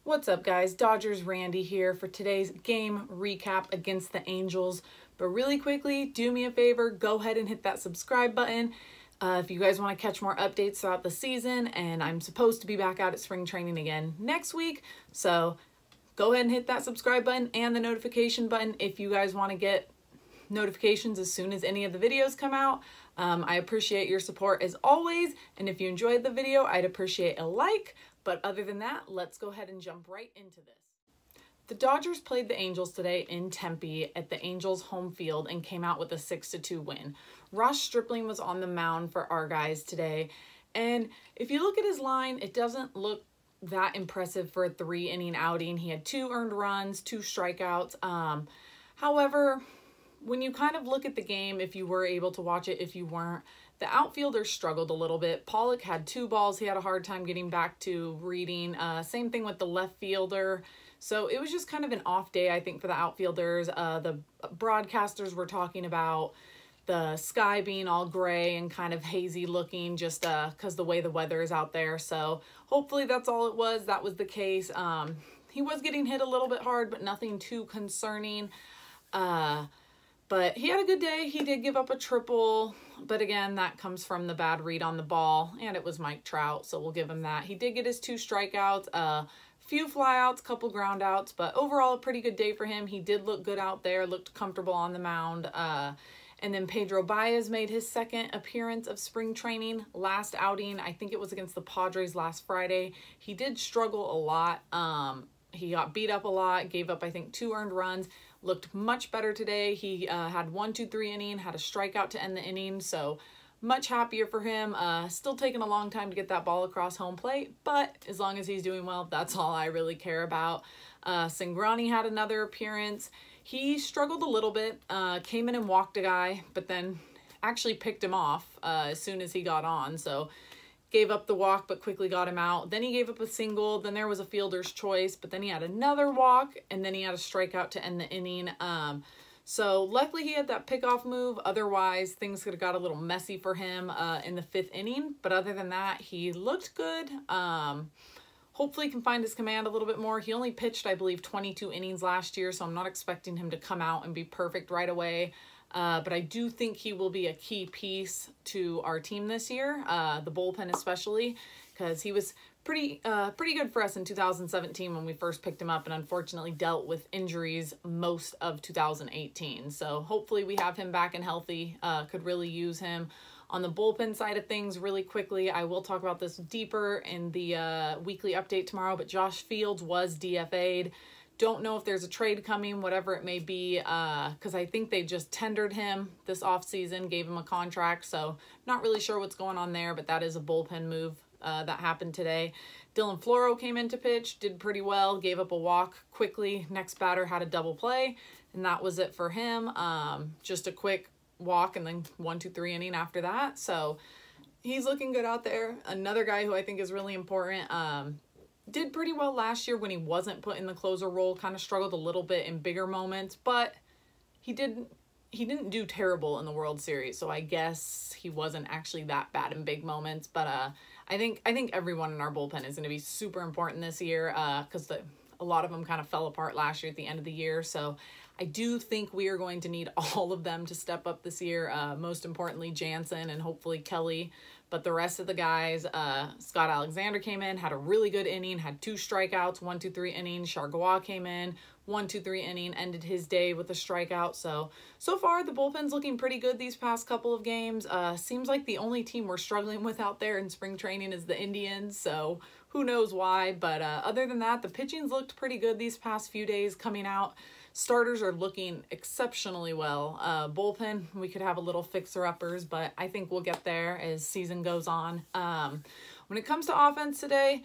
What's up, guys? Dodgers Randy here for today's game recap against the Angels. But really quickly, do me a favor, go ahead and hit that subscribe button if you guys want to catch more updates throughout the season. And I'm supposed to be back out at spring training again next week. So go ahead and hit that subscribe button and the notification button if you guys want to get notifications as soon as any of the videos come out. I appreciate your support as always. And if you enjoyed the video, I'd appreciate a like. But other than that, let's go ahead and jump right into this. The Dodgers played the Angels today in Tempe at the Angels home field and came out with a 6-2 win. Ross Stripling was on the mound for our guys today. And if you look at his line, it doesn't look that impressive for a 3-inning outing. He had 2 earned runs, 2 strikeouts. However, when you kind of look at the game, if you were able to watch it, if you weren't, the outfielders struggled a little bit. Pollock had 2 balls he had a hard time getting back to reading. Same thing with the left fielder. So it was just kind of an off day, I think, for the outfielders. The broadcasters were talking about the sky being all gray and kind of hazy looking just because the way the weather is out there. So hopefully that's all it was. That was the case. He was getting hit a little bit hard, but nothing too concerning. But he had a good day. He did give up a triple, but again, that comes from the bad read on the ball, and it was Mike Trout, so we'll give him that. He did get his 2 strikeouts, a few flyouts, couple ground outs, but overall a pretty good day for him. He did look good out there, looked comfortable on the mound. And then Pedro Baez made his 2nd appearance of spring training. Last outing, I think it was against the Padres last Friday. He did struggle a lot. He got beat up a lot, gave up, I think, 2 earned runs. Looked much better today. He had 1-2-3 inning, had a strikeout to end the inning, so much happier for him. Still taking a long time to get that ball across home plate, but as long as he's doing well, that's all I really care about. Cingrani had another appearance. He struggled a little bit, came in and walked a guy, but then actually picked him off as soon as he got on, so gave up the walk, but quickly got him out. Then he gave up a single. Then there was a fielder's choice, but then he had another walk, and then he had a strikeout to end the inning. So luckily he had that pickoff move. Otherwise, things could have got a little messy for him in the 5th inning. But other than that, he looked good. Hopefully he can find his command a little bit more. He only pitched, I believe, 22 innings last year, so I'm not expecting him to come out and be perfect right away. But I do think he will be a key piece to our team this year, the bullpen especially, because he was pretty good for us in 2017 when we first picked him up and unfortunately dealt with injuries most of 2018. So hopefully we have him back and healthy, could really use him. On the bullpen side of things, really quickly, I will talk about this deeper in the weekly update tomorrow, but Josh Fields was DFA'd. Don't know if there's a trade coming, whatever it may be, because I think they just tendered him this offseason, gave him a contract, so not really sure what's going on there, but that is a bullpen move that happened today. Dylan Floro came in to pitch, did pretty well, gave up a walk quickly. Next batter had a double play, and that was it for him. Just a quick walk and then 1-2-3 inning after that, so he's looking good out there. Another guy who I think is really important, did pretty well last year when he wasn't put in the closer role, kind of struggled a little bit in bigger moments, but he didn't do terrible in the World Series, so I guess he wasn't actually that bad in big moments. But I think everyone in our bullpen is going to be super important this year because a lot of them kind of fell apart last year at the end of the year, so I do think we are going to need all of them to step up this year, most importantly Jansen and hopefully Kelly. But the rest of the guys, Scott Alexander came in, had a really good inning, had 2 strikeouts, 1-2-3 inning. Chargois came in, 1-2-3 inning, ended his day with a strikeout. So far, the bullpen's looking pretty good these past couple of games. Seems like the only team we're struggling with out there in spring training is the Indians, so who knows why. But other than that, the pitching's looked pretty good these past few days coming out. Starters are looking exceptionally well. Bullpen, we could have a little fixer-uppers, but I think we'll get there as season goes on. When it comes to offense today,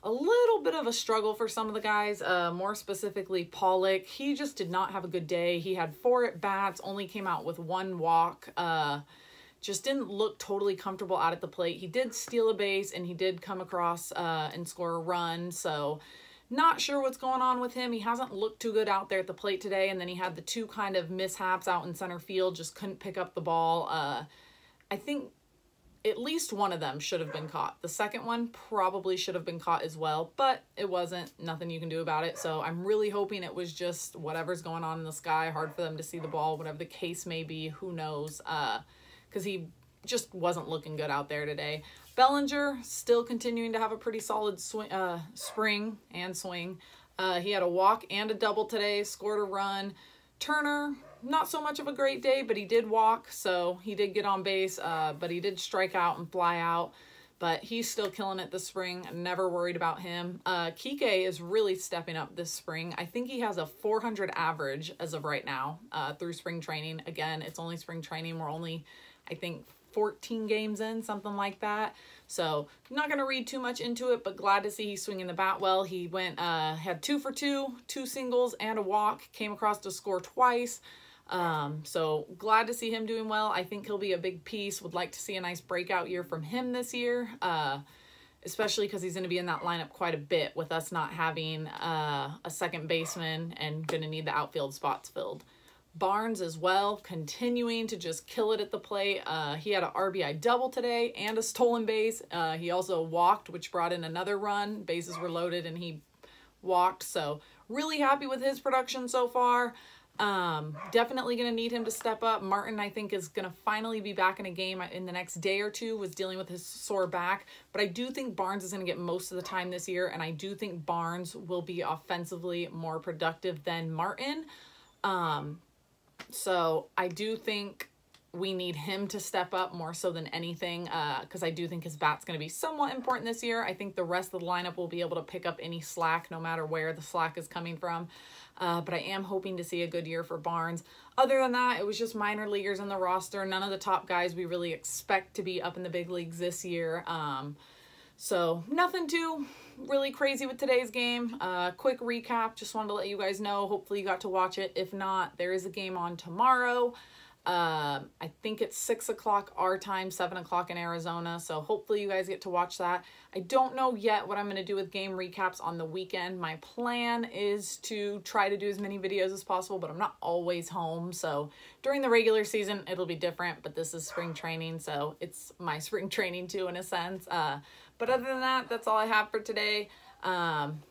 a little bit of a struggle for some of the guys, more specifically Pollock. He just did not have a good day. He had 4 at-bats, only came out with 1 walk. Just didn't look totally comfortable out at the plate. He did steal a base, and he did come across and score a run, so not sure what's going on with him. He hasn't looked too good out there at the plate today, and then he had the 2 kind of mishaps out in center field, just couldn't pick up the ball. I think at least one of them should have been caught. The second one probably should have been caught as well, but it wasn't. Nothing you can do about it. So I'm really hoping it was just whatever's going on in the sky, hard for them to see the ball, whatever the case may be, who knows, because he just wasn't looking good out there today. Bellinger still continuing to have a pretty solid spring and swing. He had a walk and a double today, scored a run. Turner, not so much of a great day, but he did walk, so he did get on base, but he did strike out and fly out. But he's still killing it this spring. I'm never worried about him. Kiké is really stepping up this spring. I think he has a 400 average as of right now through spring training. Again, it's only spring training. We're only, I think, 14 games in, something like that. So I'm not going to read too much into it, but glad to see he's swinging the bat well. He went, had 2 for 2, 2 singles and a walk, came across to score twice. So glad to see him doing well. I think he'll be a big piece. Would like to see a nice breakout year from him this year, especially because he's going to be in that lineup quite a bit with us not having a second baseman and going to need the outfield spots filled. Barnes as well, continuing to just kill it at the plate. He had an RBI double today and a stolen base. He also walked, which brought in another run. Bases were loaded and he walked. So really happy with his production so far. Definitely going to need him to step up. Martin, I think, is going to finally be back in a game in the next day or two. Was dealing with his sore back. But I do think Barnes is going to get most of the time this year. And I do think Barnes will be offensively more productive than Martin. So I do think we need him to step up more so than anything, because I do think his bat's going to be somewhat important this year. I think the rest of the lineup will be able to pick up any slack no matter where the slack is coming from. But I am hoping to see a good year for Barnes. Other than that, it was just minor leaguers on the roster. None of the top guys we really expect to be up in the big leagues this year. So nothing too really crazy with today's game. Quick recap, just wanted to let you guys know. Hopefully you got to watch it. If not, there is a game on tomorrow. I think it's 6 o'clock our time, 7 o'clock in Arizona. So hopefully you guys get to watch that. I don't know yet what I'm going to do with game recaps on the weekend. My plan is to try to do as many videos as possible, but I'm not always home. So during the regular season, it'll be different, but this is spring training. So it's my spring training too, in a sense. But other than that, that's all I have for today. And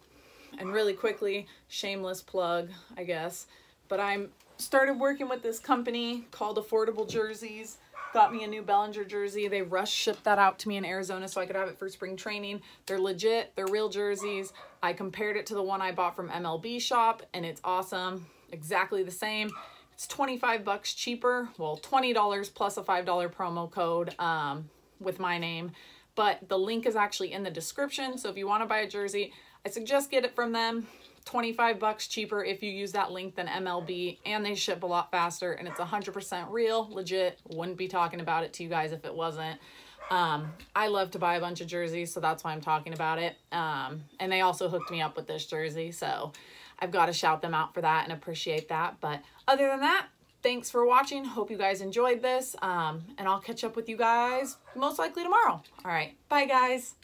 really quickly, shameless plug, I guess, but I'm started working with this company called Affordable Jerseys. Got me a new Bellinger jersey. They shipped that out to me in Arizona so I could have it for spring training. They're legit. They're real jerseys. I compared it to the one I bought from MLB Shop, and it's awesome. Exactly the same. It's 25 bucks cheaper. Well, $20 plus a $5 promo code with my name. But the link is actually in the description. So if you want to buy a jersey, I suggest get it from them. 25 bucks cheaper if you use that link than MLB, and they ship a lot faster, and it's 100% real, legit. Wouldn't be talking about it to you guys if it wasn't. I love to buy a bunch of jerseys, so that's why I'm talking about it. And they also hooked me up with this jersey, so I've got to shout them out for that and appreciate that. But other than that, thanks for watching. Hope you guys enjoyed this, and I'll catch up with you guys most likely tomorrow. All right, bye guys.